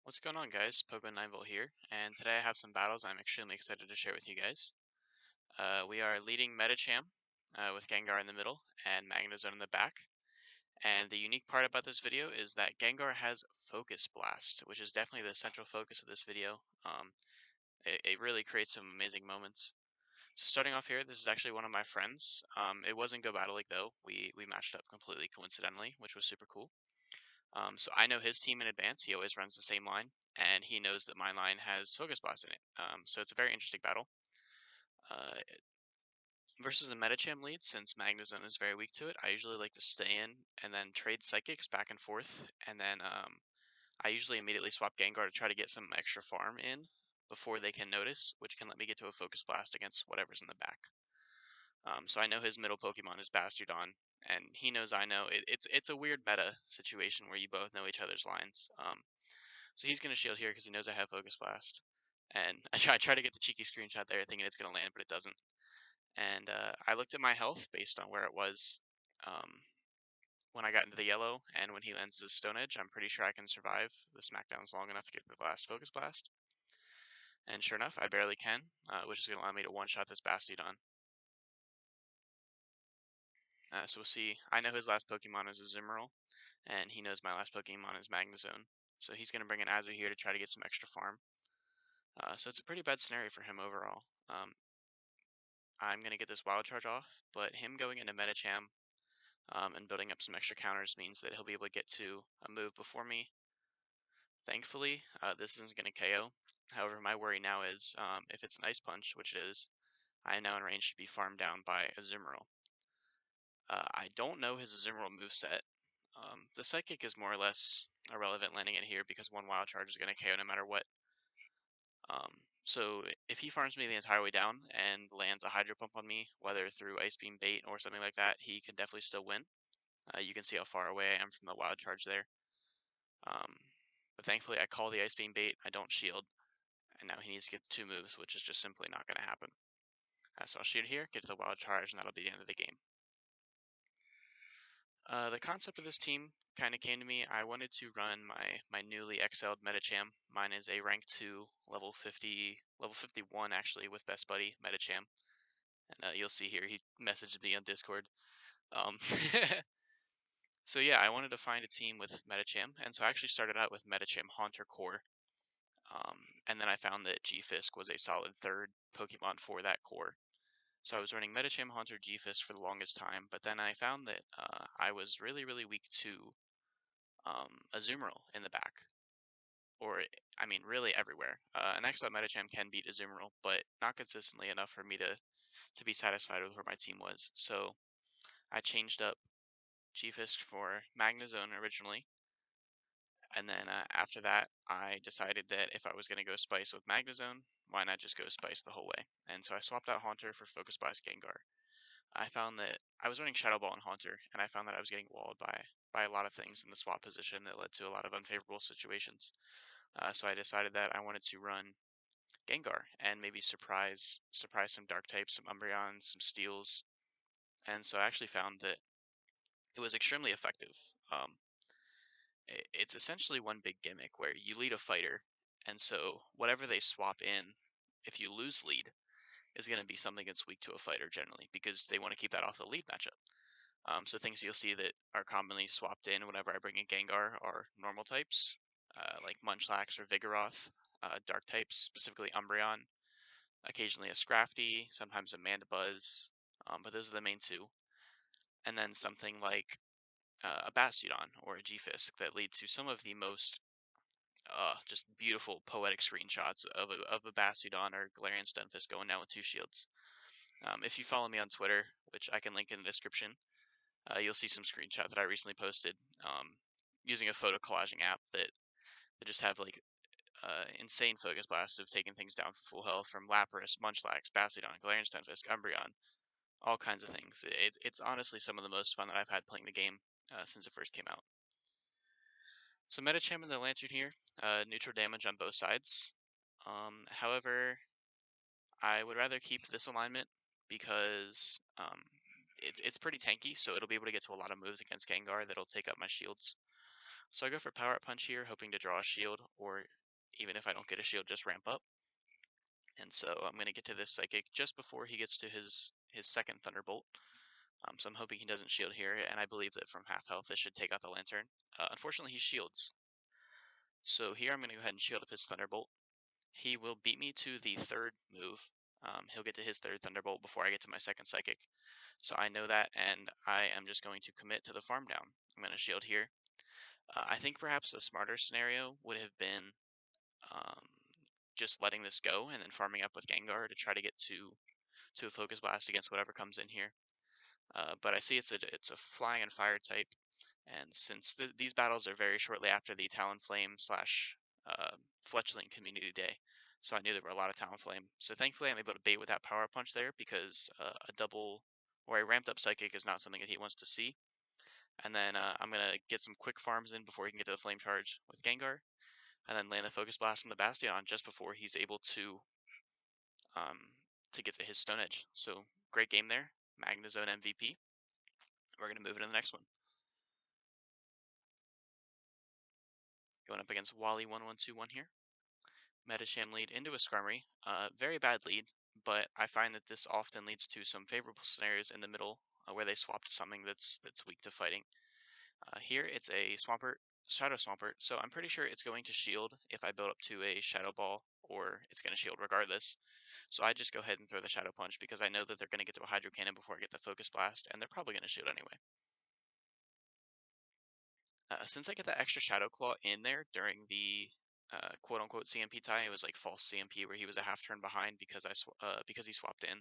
What's going on, guys? Pogo9volt here, and today I have some battles I'm extremely excited to share with you guys. We are leading Medicham with Gengar in the middle and Magnezone in the back. And the unique part about this video is that Gengar has Focus Blast, which is definitely the central focus of this video. It really creates some amazing moments. So starting off here, this is actually one of my friends. It wasn't Go Battle League though. We matched up completely coincidentally, which was super cool. So I know his team in advance. He always runs the same line, and he knows that my line has Focus Blast in it. So it's a very interesting battle. Uh, versus a Medicham lead, since Magnezone is very weak to it, I usually like to stay in and then trade Psychics back and forth, and then I usually immediately swap Gengar to try to get some extra farm in before they can notice, which can let me get to a Focus Blast against whatever's in the back. So I know his middle Pokemon is Bastiodon, and he knows I know. It's a weird meta situation where you both know each other's lines. So he's gonna shield here because he knows I have Focus Blast. And I try to get the cheeky screenshot there thinking it's gonna land, but it doesn't. And I looked at my health based on where it was when I got into the yellow, and when he lands his Stone Edge, I'm pretty sure I can survive the smackdowns long enough to get the last Focus Blast. And sure enough, I barely can, which is gonna allow me to one-shot this Bastiodon. So we'll see. I know his last Pokemon is a Zimmerl, and he knows my last Pokemon is Magnezone. So he's gonna bring an Azur here to try to get some extra farm. So it's a pretty bad scenario for him overall. I'm going to get this Wild Charge off, but him going into Medicham and building up some extra counters means that he'll be able to get to a move before me. Thankfully, this isn't going to KO. However, my worry now is if it's an Ice Punch, which it is, I am now in range to be farmed down by a Zimmerl. I don't know his Zimmerl moveset. The Psychic is more or less irrelevant landing it here because one Wild Charge is going to KO no matter what. So if he farms me the entire way down and lands a Hydro Pump on me, whether through Ice Beam bait or something like that, he can definitely still win. You can see how far away I am from the Wild Charge there. But thankfully I call the Ice Beam bait, I don't shield, and now he needs to get 2 moves, which is just simply not going to happen. So I'll shoot here, get to the Wild Charge, and that'll be the end of the game. The concept of this team kind of came to me. I wanted to run my newly XL'd Medicham. Mine is a rank 2, level 51 actually, with Best Buddy Medicham. And you'll see here, he messaged me on Discord. So yeah, I wanted to find a team with Medicham, and so I actually started out with Medicham Haunter Core. And then I found that G-Fisk was a solid third Pokemon for that core. So I was running Medicham, Haunter, G-Fisk for the longest time, but then I found that I was really weak to a Azumarill in the back. Or, I mean, really everywhere. An XL Medicham can beat a Azumarill, but not consistently enough for me to be satisfied with where my team was. So I changed up G-Fisk for Magnezone originally, and then after that, I decided that if I was going to go Spice with Magnezone, why not just go Spice the whole way? And so I swapped out Haunter for Focus Blast Gengar. I found that I was running Shadow Ball and Haunter, and I found that I was getting walled by a lot of things in the swap position that led to a lot of unfavorable situations. So I decided that I wanted to run Gengar and maybe surprise some Dark types, some Umbreons, some Steels, and so I actually found that it was extremely effective. It's essentially one big gimmick where you lead a fighter, and so whatever they swap in, if you lose lead, is going to be something that's weak to a fighter generally because they want to keep that off the lead matchup. So things you'll see that are commonly swapped in whenever I bring in Gengar are normal types, like Munchlax or Vigoroth, dark types, specifically Umbreon, occasionally a Scrafty, sometimes a Mandibuzz, but those are the main two. And then something like a Bastiodon or a G-Fisk that lead to some of the most just beautiful poetic screenshots of a Bastiodon or Galarian Stunfisk going down with 2 shields. If you follow me on Twitter, which I can link in the description, you'll see some screenshots that I recently posted using a photo collaging app that just have like insane focus blasts of taking things down for full health from Lapras, Munchlax, Bastiodon, Galarian Stunfisk, Umbreon, all kinds of things. It's honestly some of the most fun that I've had playing the game since it first came out. So Medicham and the Lantern here, neutral damage on both sides. However, I would rather keep this alignment because it's pretty tanky, so it'll be able to get to a lot of moves against Gengar that'll take up my shields. So I go for Power Up Punch here, hoping to draw a shield, or even if I don't get a shield, just ramp up. And so I'm going to get to this Psychic just before he gets to his second Thunderbolt. So I'm hoping he doesn't shield here, and I believe that from half health this should take out the Lantern. Unfortunately, he shields. So here I'm going to go ahead and shield up his Thunderbolt. He will beat me to the third move. He'll get to his third Thunderbolt before I get to my second Psychic. So I know that, and I am just going to commit to the farm down. I'm going to shield here. I think perhaps a smarter scenario would have been um, just letting this go and then farming up with Gengar to try to get to a Focus Blast against whatever comes in here. But I see it's a Flying and Fire type, and since these battles are very shortly after the Talonflame slash Fletchling Community Day, so I knew there were a lot of Talonflame. So thankfully I'm able to bait with that Power Punch there because a double or a ramped up Psychic is not something that he wants to see. And then I'm going to get some quick farms in before he can get to the Flame Charge with Gengar, and then land the Focus Blast on the Bastion just before he's able um, to get to his Stone Edge. So great game there, Magnezone MVP. We're going to move into the next one. Going up against Wally1121 here. Medicham lead into a Skarmory. Very bad lead, but I find that this often leads to some favorable scenarios in the middle where they swap to something that's weak to fighting. Here it's a Swampert, Shadow Swampert, so I'm pretty sure it's going to shield if I build up to a Shadow Ball, or it's going to shield regardless. So I just go ahead and throw the Shadow Punch because I know that they're going to get to a Hydro Cannon before I get the Focus Blast, and they're probably going to shield anyway. Since I get that extra Shadow Claw in there during the quote-unquote CMP tie, it was like false CMP where he was a half turn behind because because he swapped in.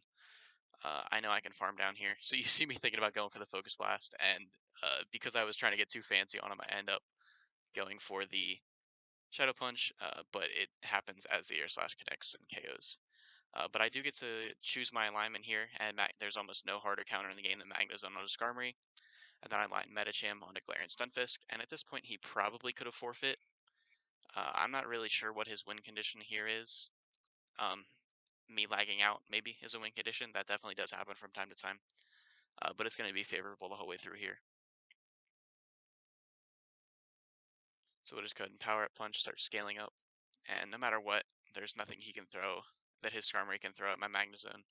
I know I can farm down here. So you see me thinking about going for the Focus Blast, and because I was trying to get too fancy on him, I end up going for the Shadow Punch, but it happens as the Air Slash connects and KOs. But I do get to choose my alignment here, and there's almost no harder counter in the game than Magnezone on a Skarmory. And then I line Medicham on a Galarian Stunfisk, and at this point he probably could have forfeit. I'm not really sure what his win condition here is. Me lagging out maybe is a win condition. That definitely does happen from time to time. But it's going to be favorable the whole way through here. So we'll just go ahead and Power Up Punch, start scaling up. And no matter what, there's nothing he can throw that his Skarmory can throw at my Magnezone.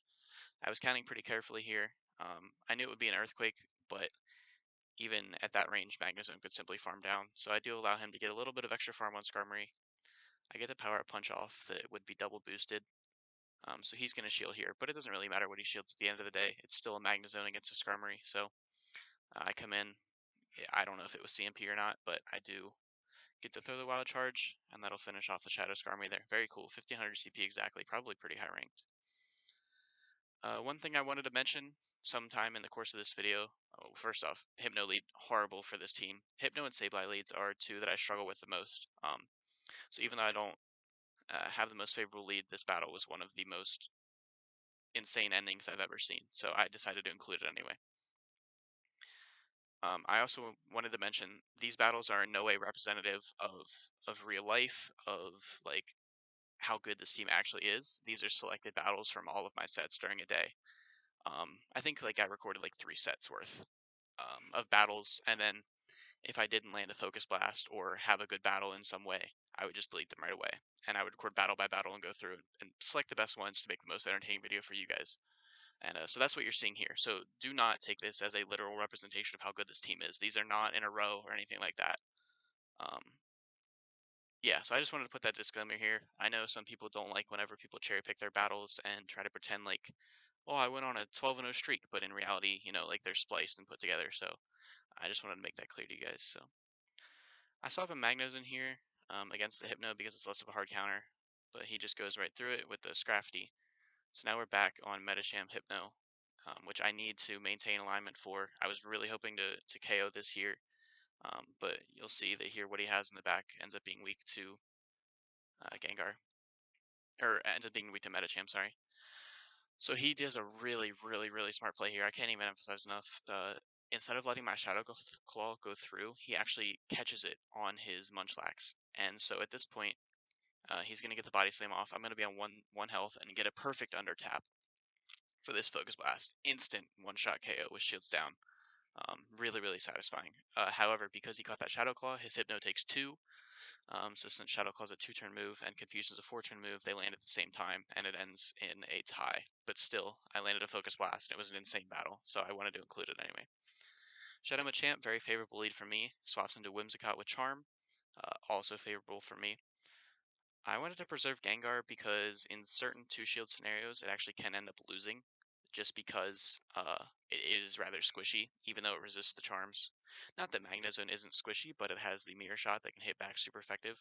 I was counting pretty carefully here. I knew it would be an Earthquake, but even at that range, Magnezone could simply farm down. So I do allow him to get a little bit of extra farm on Skarmory. I get the Power Up Punch off that would be double boosted. So he's going to shield here, but it doesn't really matter what he shields at the end of the day. It's still a Magnezone against a Skarmory, so I come in. I don't know if it was CMP or not, but I do get to throw the Wild Charge, and that'll finish off the Shadow Skarmory there. Very cool, 1500 CP exactly, probably pretty high ranked. One thing I wanted to mention sometime in the course of this video, first off, Hypno lead, horrible for this team. Hypno and Sableye leads are two that I struggle with the most. So even though I don't have the most favorable lead, this battle was one of the most insane endings I've ever seen, so I decided to include it anyway. I also wanted to mention these battles are in no way representative of real life, of like how good this team actually is. These are selected battles from all of my sets during a day. I think like I recorded like 3 sets worth of battles, and then if I didn't land a Focus Blast or have a good battle in some way, I would just delete them right away, and I would record battle by battle and go through and select the best ones to make the most entertaining video for you guys. And so that's what you're seeing here. So do not take this as a literal representation of how good this team is. These are not in a row or anything like that. Yeah, so I just wanted to put that disclaimer here. I know some people don't like whenever people cherry pick their battles and try to pretend like, oh, I went on a 12-0 streak, but in reality, you know, like they're spliced and put together. So I just wanted to make that clear to you guys. So I saw a Magnezone here against the Hypno because it's less of a hard counter, but he just goes right through it with the Scrafty. So now we're back on Medicham Hypno, which I need to maintain alignment for. I was really hoping to KO this here, but you'll see that here what he has in the back ends up being weak to Gengar, or ends up being weak to Medicham, sorry. So he does a really, really, really smart play here. I can't even emphasize enough. Instead of letting my Shadow Claw go through, he actually catches it on his Munchlax. And so at this point, he's going to get the Body Slam off. I'm going to be on one health and get a perfect under tap for this Focus Blast. Instant one-shot KO with shields down. Really, really satisfying. However, because he caught that Shadow Claw, his Hypno takes 2. So since Shadow Claw's a 2-turn move and Confusion's a 4-turn move, they land at the same time, and it ends in a tie. But still, I landed a Focus Blast, and it was an insane battle, so I wanted to include it anyway. Shadow Machamp, very favorable lead for me. Swaps into Whimsicott with Charm, also favorable for me. I wanted to preserve Gengar because in certain 2-shield scenarios, it actually can end up losing, just because it is rather squishy, even though it resists the charms. Not that Magnezone isn't squishy, but it has the Mirror Shot that can hit back super effective.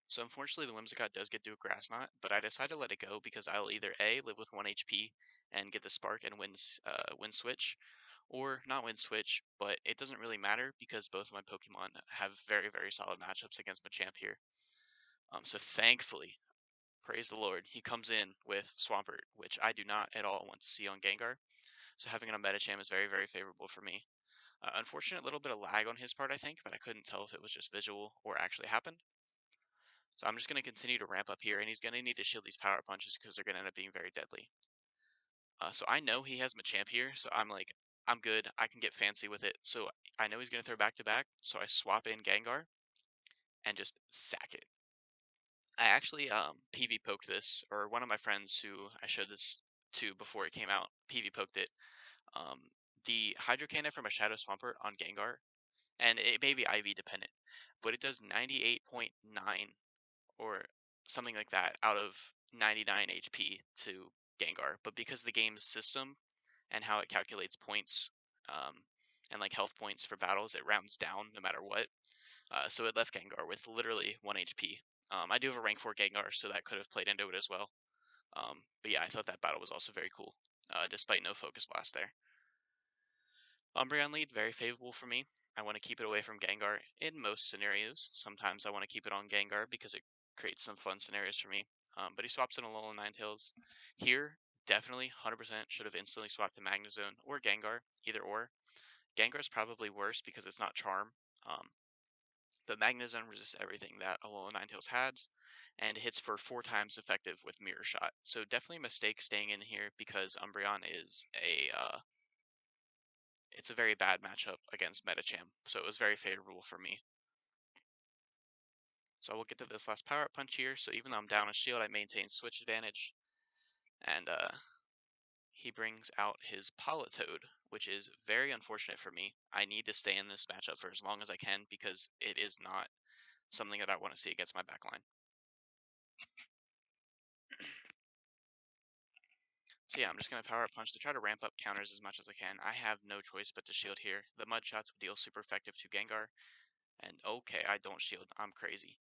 So unfortunately, the Whimsicott does get to a Grass Knot, but I decided to let it go because I'll either A, live with 1 HP and get the Spark and win Switch, or not win Switch, but it doesn't really matter because both of my Pokemon have very, very solid matchups against Machamp here. So thankfully, praise the Lord, he comes in with Swampert, which I do not at all want to see on Gengar. So having it on Medicham is very, very favorable for me. Unfortunate little bit of lag on his part, I think, but I couldn't tell if it was just visual or actually happened. So I'm just going to continue to ramp up here, and he's going to need to shield these power punches because they're going to end up being very deadly. So I know he has Machamp here, so I'm like, I'm good. I can get fancy with it. So I know he's going to throw back to back, so I swap in Gengar and just sack it. I actually PV poked this, or one of my friends who I showed this to before it came out, PV poked it. Um, the Hydro Cannon from a Shadow Swampert on Gengar, and it may be IV dependent, but it does 98.9 or something like that out of 99 HP to Gengar. But because the game's system and how it calculates points and like health points for battles, it rounds down no matter what. So it left Gengar with literally 1 HP. I do have a rank 4 Gengar, so that could have played into it as well. But yeah, I thought that battle was also very cool, despite no Focus Blast there. Umbreon lead, very favorable for me. I want to keep it away from Gengar in most scenarios. Sometimes I want to keep it on Gengar because it creates some fun scenarios for me. But he swaps in a Alolan Ninetales. Here, definitely 100% should have instantly swapped to Magnezone or Gengar, either or. Gengar's probably worse because it's not Charm. But Magnezone resists everything that Alolan Ninetales has, and hits for 4 times effective with Mirror Shot. So definitely a mistake staying in here because Umbreon is it's a very bad matchup against Medicham, so it was very favorable for me. So we'll get to this last power-up punch here, so even though I'm down a shield, I maintain switch advantage, and he brings out his Politoed, which is very unfortunate for me. I need to stay in this matchup for as long as I can because it is not something that I want to see against my backline. So yeah, I'm just going to power-up punch to try to ramp up counters as much as I can. I have no choice but to shield here. The Mud Shots would deal super effective to Gengar, and okay, I don't shield. I'm crazy.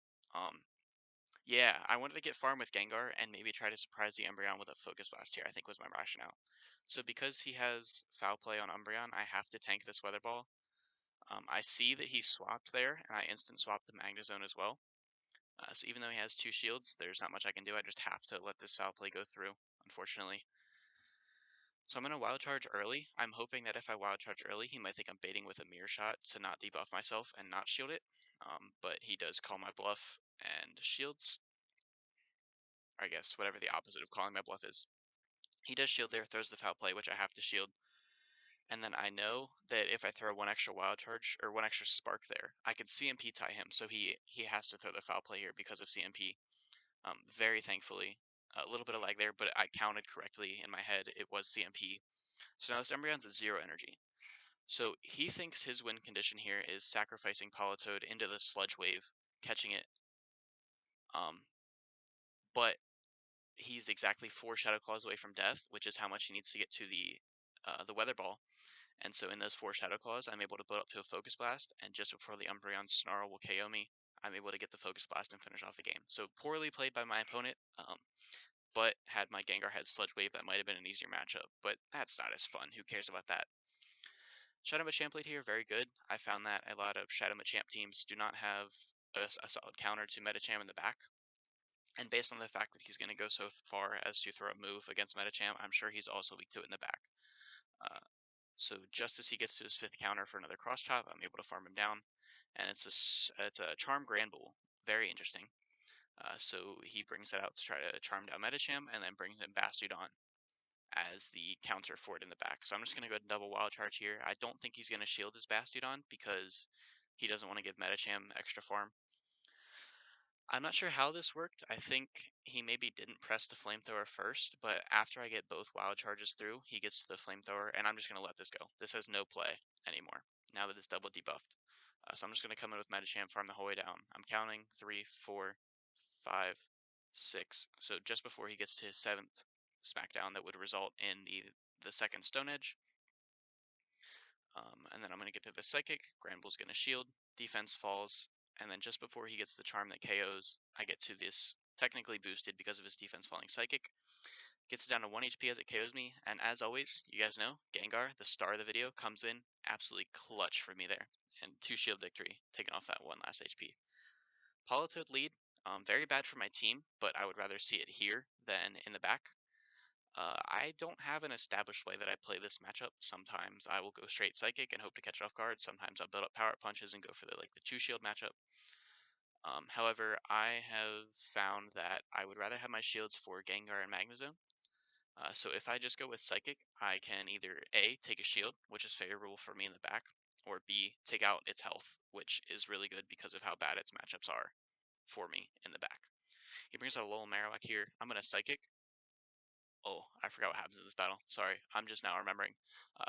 Yeah, I wanted to get farm with Gengar and maybe try to surprise the Umbreon with a Focus Blast here, I think was my rationale. So because he has Foul Play on Umbreon, I have to tank this Weather Ball. I see that he swapped there, and I instant swapped the Magnezone as well. So even though he has 2 shields, there's not much I can do. I just have to let this Foul Play go through, unfortunately. So I'm going to Wild Charge early. I'm hoping that if I Wild Charge early, he might think I'm baiting with a Mirror Shot to not debuff myself and not shield it. But he does call my bluff and shields. I guess whatever the opposite of calling my bluff is. He does shield there, throws the Foul Play, which I have to shield. And then I know that if I throw 1 extra Wild Charge, or 1 extra Spark there, I can CMP tie him, so he has to throw the Foul Play here because of CMP. Very thankfully. A little bit of lag there, but I counted correctly in my head. It was CMP. So now this Umbreon's at 0 energy. So he thinks his win condition here is sacrificing Politoed into the Sludge Wave, catching it. But he's exactly 4 Shadow Claws away from death, which is how much he needs to get to the Weather Ball. And so in those 4 Shadow Claws, I'm able to build up to a Focus Blast, and just before the Umbreon Snarl will KO me, I'm able to get the Focus Blast and finish off the game. So poorly played by my opponent, but had my Gengar had Sludge Wave, that might have been an easier matchup, but that's not as fun. Who cares about that? Shadow Machamp lead here, very good. I found that a lot of Shadow Machamp teams do not have a solid counter to Medicham in the back. And based on the fact that he's going to go so far as to throw a move against Medicham, I'm sure he's also weak to it in the back. So just as he gets to his 5th counter for another Cross Chop, I'm able to farm him down. And it's a Charm Granbull. Very interesting. So he brings that out to try to charm down Medicham, and then brings in Bastiodon as the counter for it in the back. So I'm just going to go double Wild Charge here. I don't think he's going to shield his Bastiodon because he doesn't want to give Medicham extra farm. I'm not sure how this worked. I think he maybe didn't press the Flamethrower first, but after I get both Wild Charges through, he gets the Flamethrower, and I'm just going to let this go. This has no play anymore, now that it's double debuffed. So I'm just going to come in with Medicham, farm the whole way down. I'm counting 3, 4, 5, 6. So just before he gets to his 7th Smackdown, that would result in the second Stone Edge. And then I'm going to get to the Psychic. Granbull's going to shield. Defense falls. And then just before he gets the Charm that KOs, I get to this technically boosted because of his defense falling Psychic. Gets it down to 1 HP as it KOs me. And as always, you guys know, Gengar, the star of the video, comes in absolutely clutch for me there. And 2 shield victory, taking off that 1 last HP. Politoed lead, very bad for my team, but I would rather see it here than in the back. I don't have an established way that I play this matchup. Sometimes I will go straight Psychic and hope to catch it off guard. Sometimes I'll build up Power Up Punches and go for the 2 shield matchup. However, I have found that I would rather have my shields for Gengar and Magnezone. So if I just go with Psychic, I can either A, take a shield, which is favorable for me in the back, or B, take out its health, which is really good because of how bad its matchups are for me in the back. He brings out a little Marowak here. I'm going to Psychic. Oh, I forgot what happens in this battle. Sorry, I'm just now remembering.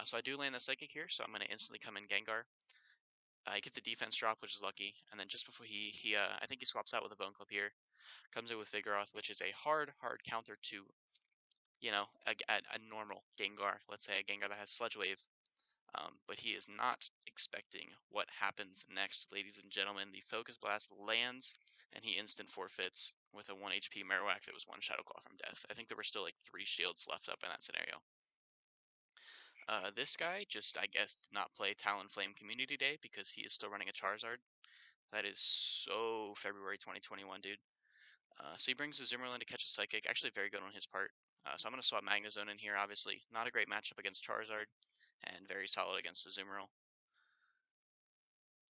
So I do land the Psychic here, so I'm going to instantly come in Gengar. I get the defense drop, which is lucky, and then just before I think he swaps out with a Bone Club here. Comes in with Vigoroth, which is a hard counter to, a normal Gengar. Let's say a Gengar that has Sludge Wave. But he is not expecting what happens next, ladies and gentlemen. The Focus Blast lands, and he instant forfeits with a 1 HP Marowak that was 1 Shadow Claw from death. I think there were still 3 shields left up in that scenario. This guy just, I guess, did not play Talonflame Community Day because he is still running a Charizard. That is so February 2021, dude. So he brings the Zimmerland to catch a Psychic. Actually, very good on his part. So I'm going to swap Magnezone in here, obviously. Not a great matchup against Charizard, and very solid against the Zimmerl.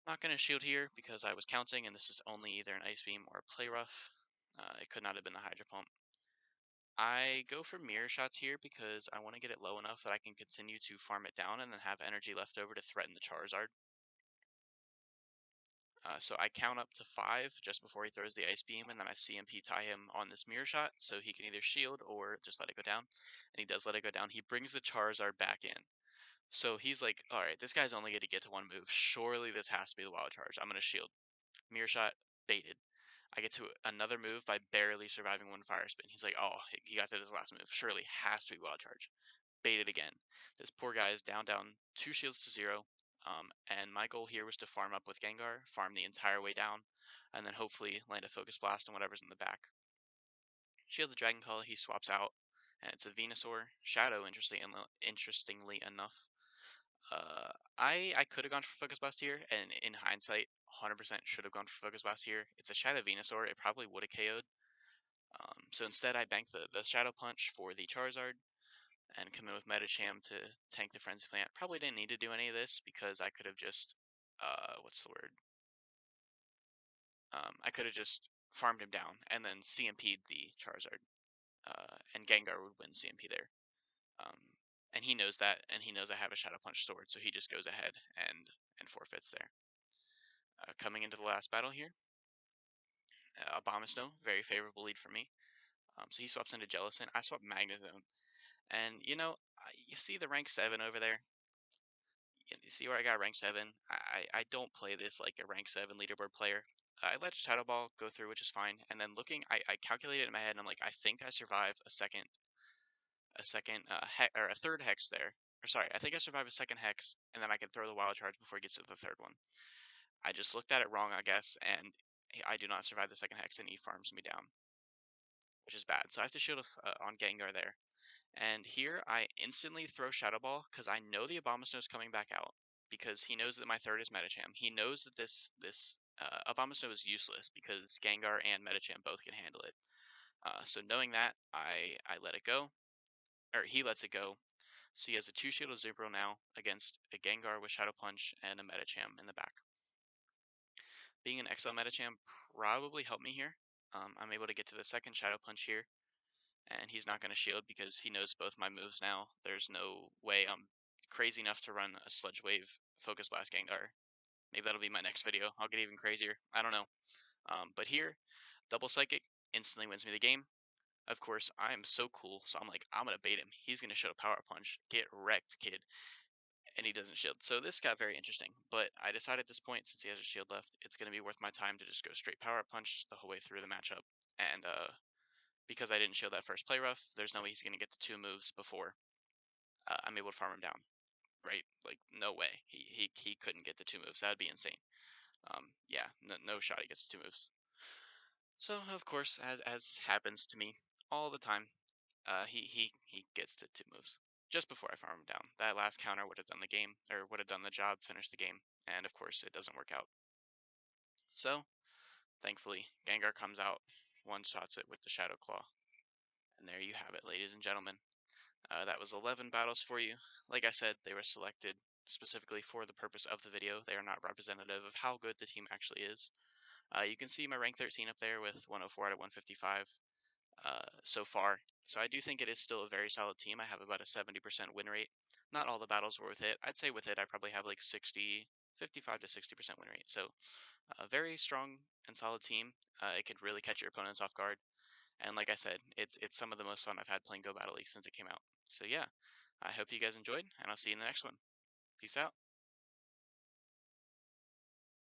Not going to shield here because I was counting, and this is only either an Ice Beam or a Play Rough. It could not have been the Hydro Pump. I go for Mirror Shots here because I want to get it low enough that I can continue to farm it down and then have energy left over to threaten the Charizard. So I count up to 5 just before he throws the Ice Beam, and then I CMP tie him on this Mirror Shot so he can either shield or just let it go down. And he does let it go down. He brings the Charizard back in. So he's like, alright, this guy's only going to get to 1 move. Surely this has to be the Wild Charge. I'm going to shield. Mirror Shot, baited. I get to another move by barely surviving 1 Fire Spin. He's like, oh, he got to this last move. Surely has to be Wild Charge. Baited again. This poor guy is down 2 shields to 0. And my goal here was to farm up with Gengar, farm the entire way down, and then hopefully land a Focus Blast on whatever's in the back. Shield the Dragon Claw, he swaps out, and it's a Venusaur. Shadow, interestingly enough. I could have gone for Focus Blast here, and in hindsight, 100% should have gone for Focus Blast here. It's a Shadow Venusaur, it probably would have KO'd. So instead I banked the Shadow Punch for the Charizard, and come in with Medicham to tank the Frenzy Plant. Probably didn't need to do any of this because I could have just, what's the word? I could have just farmed him down and then CMP'd the Charizard, and Gengar would win CMP there. And he knows that, and he knows I have a Shadow Punch stored, so he just goes ahead and forfeits there. Coming into the last battle here, Abomasnow, very favorable lead for me. So he swaps into Jellicent. I swap Magnezone. And, you see the rank 7 over there? You see where I got rank 7? I don't play this like a rank 7 leaderboard player. I let Shadow Ball go through, which is fine. And then looking, I calculated in my head, and I'm like, I think I survive a third hex there. Or sorry, I think I survive a second hex, and then I can throw the Wild Charge before he gets to the third one. I just looked at it wrong, I guess, and I do not survive the second hex, and he farms me down, which is bad. So I have to shield on Gengar there. And here I instantly throw Shadow Ball because I know the Abomasnow is coming back out because he knows that my third is Medicham. He knows that this Abomasnow is useless because Gengar and Medicham both can handle it. So knowing that, I let it go, or he lets it go. So he has a 2 shield of Zubro now against a Gengar with Shadow Punch and a Medicham in the back. Being an XL Medicham probably helped me here. I'm able to get to the second Shadow Punch here. and he's not going to shield because he knows both my moves now. There's no way I'm crazy enough to run a Sludge Wave Focus Blast Gengar. Maybe that'll be my next video. I'll get even crazier. I don't know. But here, Double Psychic instantly wins me the game. Of course, I am so cool, so I'm like, I'm going to bait him. He's going to show a Power Punch. Get wrecked, kid. And he doesn't shield. So this got very interesting. But I decided at this point, since he has a shield left, it's going to be worth my time to just go straight Power Punch the whole way through the matchup. And because I didn't shield that first play rough, there's no way he's going to get to 2 moves before I'm able to farm him down. Right? Like, no way. He couldn't get the 2 moves. That'd be insane. Yeah, no shot he gets the 2 moves. So, of course, as happens to me all the time, he gets to 2 moves just before I farm him down. That last counter would have done the game, or would have done the job, finished the game, and of course it doesn't work out. So, thankfully, Gengar comes out, one-shots it with the Shadow Claw, and there you have it, ladies and gentlemen. That was 11 battles for you. Like I said, they were selected specifically for the purpose of the video. They are not representative of how good the team actually is. You can see my rank 13 up there with 104 out of 155 so far. So I do think it is still a very solid team. I have about a 70% win rate. Not all the battles were with it. I'd say with it, I probably have like 55 to 60% win rate. So a very strong and solid team. It could really catch your opponents off guard. And like I said, it's some of the most fun I've had playing Go Battle League since it came out. So yeah, I hope you guys enjoyed, and I'll see you in the next one. Peace out.